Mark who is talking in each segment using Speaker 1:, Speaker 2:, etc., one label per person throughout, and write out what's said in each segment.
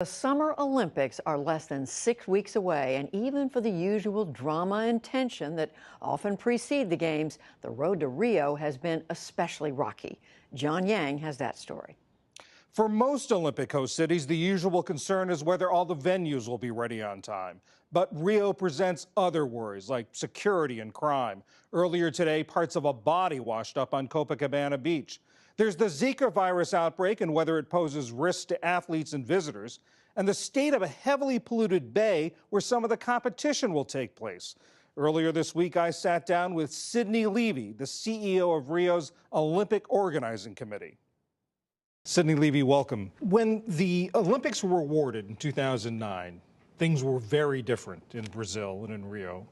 Speaker 1: The Summer Olympics are less than 6 weeks away, and even for the usual drama and tension that often precede the Games, the road to Rio has been especially rocky. John Yang has that story.
Speaker 2: For most Olympic host cities, the usual concern is whether all the venues will be ready on time. But Rio presents other worries like security and crime. Earlier today, parts of a body washed up on Copacabana Beach. There's the Zika virus outbreak and whether it poses risks to athletes and visitors, and the state of a heavily polluted bay where some of the competition will take place. Earlier this week, I sat down with Sydney Levy, the CEO of Rio's Olympic Organizing Committee. Sydney Levy, welcome. When the Olympics were awarded in 2009, things were very different in Brazil and in Rio.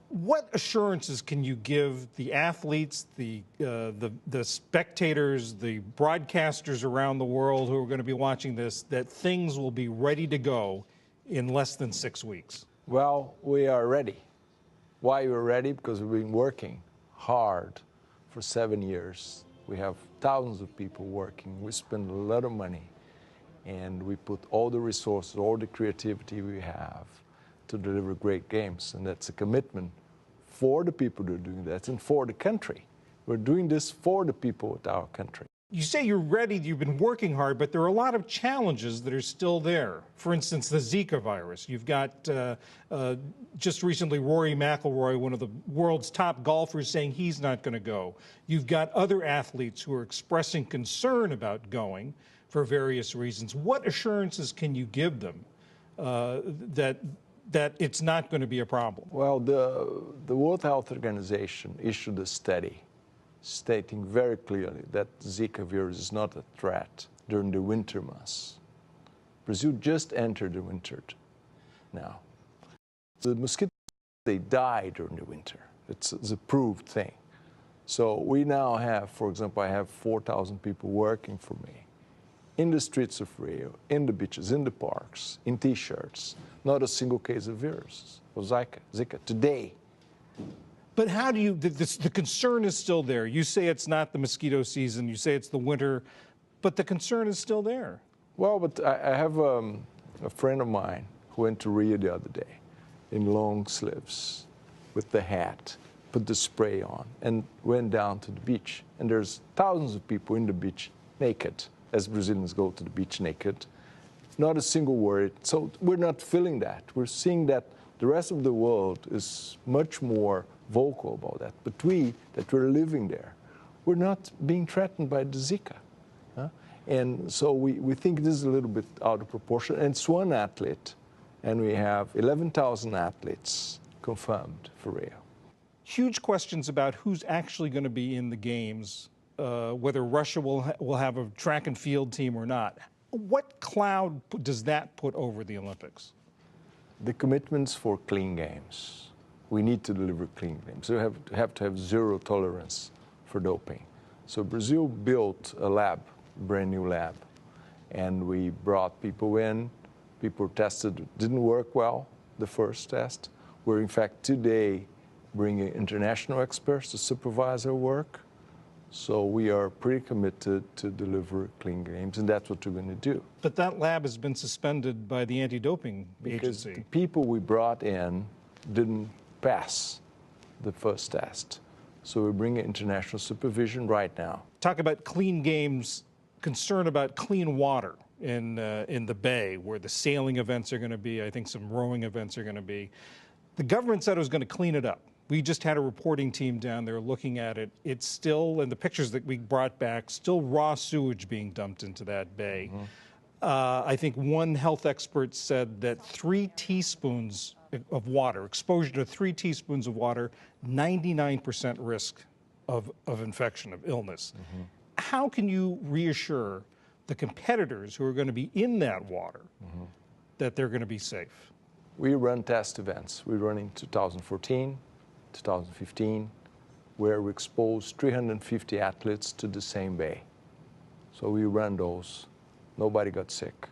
Speaker 2: What assurances can you give the athletes, the spectators, the broadcasters around the world who are going to be watching this, that things will be ready to go in less than 6 weeks?
Speaker 3: Well, we are ready. Why we're ready? Because we've been working hard for 7 years. We have thousands of people working. We spend a lot of money, and we put all the resources, all the creativity we have to deliver great games. And that's a commitment for the people that are doing that and for the country. We're doing this for the people of our country.
Speaker 2: You say you're ready, you've been working hard, but there are a lot of challenges that are still there. For instance, the Zika virus. You've got just recently Rory McIlroy, one of the world's top golfers, saying he's not going to go. You've got other athletes who are expressing concern about going for various reasons. What assurances can you give them that it's not going to be a problem?
Speaker 3: Well, the World Health Organization issued a study stating very clearly that Zika virus is not a threat during the winter months. Brazil just entered the winter now. The mosquitoes, they die during the winter. It's a proved thing. So we now have, for example, I have 4,000 people working for me in the streets of Rio, in the beaches, in the parks, in T-shirts. Not a single case of virus or Zika today.
Speaker 2: But how do you, the concern is still there. You say it's not the mosquito season, you say it's the winter, but the concern is still there.
Speaker 3: Well, but I have a friend of mine who went to Rio the other day in long sleeves with the hat, put the spray on, and went down to the beach. And there's thousands of people in the beach naked, as Brazilians go to the beach naked. Not a single word. So we're not feeling that. We're seeing that the rest of the world is much more vocal about that. But that we're living there, we're not being threatened by the Zika. And so we think this is a little bit out of proportion. And it's one athlete, and we have 11,000 athletes confirmed for Rio.
Speaker 2: Huge questions about who's actually going to be in the Games, whether Russia will have a track and field team or not. What cloud does that put over the Olympics?
Speaker 3: The commitments for clean games. We need to deliver clean games. We have to have zero tolerance for doping. So Brazil built a lab, brand new lab, and we brought people in. People tested, didn't work well, the first test. We're in fact today bringing international experts to supervise our work. So we are pretty committed to deliver clean games, and that's what we're going to do.
Speaker 2: But that lab has been suspended by the anti-doping agency.
Speaker 3: Because the people we brought in didn't pass the first test. So we're bringing international supervision right now.
Speaker 2: Talk about clean games, concern about clean water in the bay where the sailing events are going to be. I think some rowing events are going to be. The government said it was going to clean it up. We just had a reporting team down there looking at it. It's still, in the pictures that we brought back, still raw sewage being dumped into that bay. Mm-hmm. I think one health expert said that 3 teaspoons of water, exposure to 3 teaspoons of water, 99% risk of infection, of illness. Mm-hmm. How can you reassure the competitors who are going to be in that water that they're going to be safe?
Speaker 3: We run test events. We run in 2014, 2015, where we exposed 350 athletes to the same bay. So we ran those. Nobody got sick.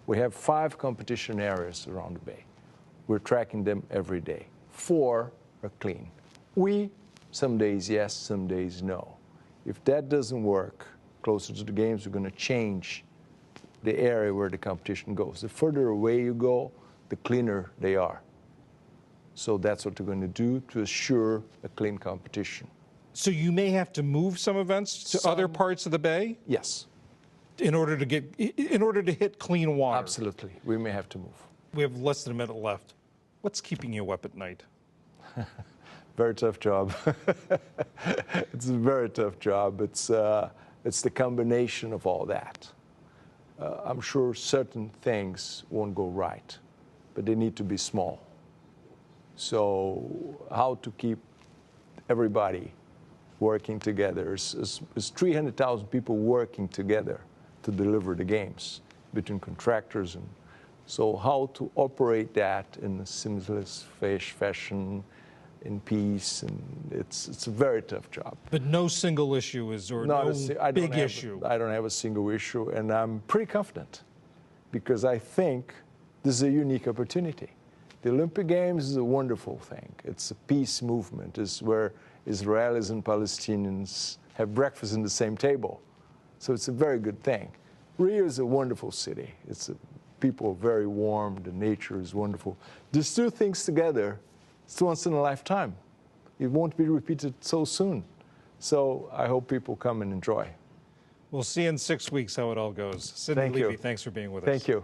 Speaker 3: We have 5 competition areas around the bay. We're tracking them every day. 4 are clean. Some days yes, some days no. If that doesn't work, closer to the games, we're going to change the area where the competition goes. The further away you go, the cleaner they are. So that's what they're going to do to assure a clean competition.
Speaker 2: So you may have to move some events to other parts of the bay?
Speaker 3: Yes.
Speaker 2: In order to hit clean water?
Speaker 3: Absolutely. We may have to move.
Speaker 2: We have less than a minute left. What's keeping you up at night?
Speaker 3: Very tough job. It's a very tough job. It's the combination of all that. I'm sure certain things won't go right, but they need to be small. So how to keep everybody working together is 300,000 people working together to deliver the games between contractors, and so how to operate that in a seamless fashion, in peace, and it's a very tough job.
Speaker 2: But no single issue is, or no big issue.
Speaker 3: I don't have a single issue, and I'm pretty confident because I think this is a unique opportunity. The Olympic Games is a wonderful thing. It's a peace movement. It's where Israelis and Palestinians have breakfast in the same table. So it's a very good thing. Rio is a wonderful city. People are very warm. The nature is wonderful. These two things together, it's once in a lifetime. It won't be repeated so soon. So I hope people come and enjoy.
Speaker 2: We'll see in 6 weeks how it all goes. Sidney Levy, thanks for being with us.
Speaker 3: Thank you.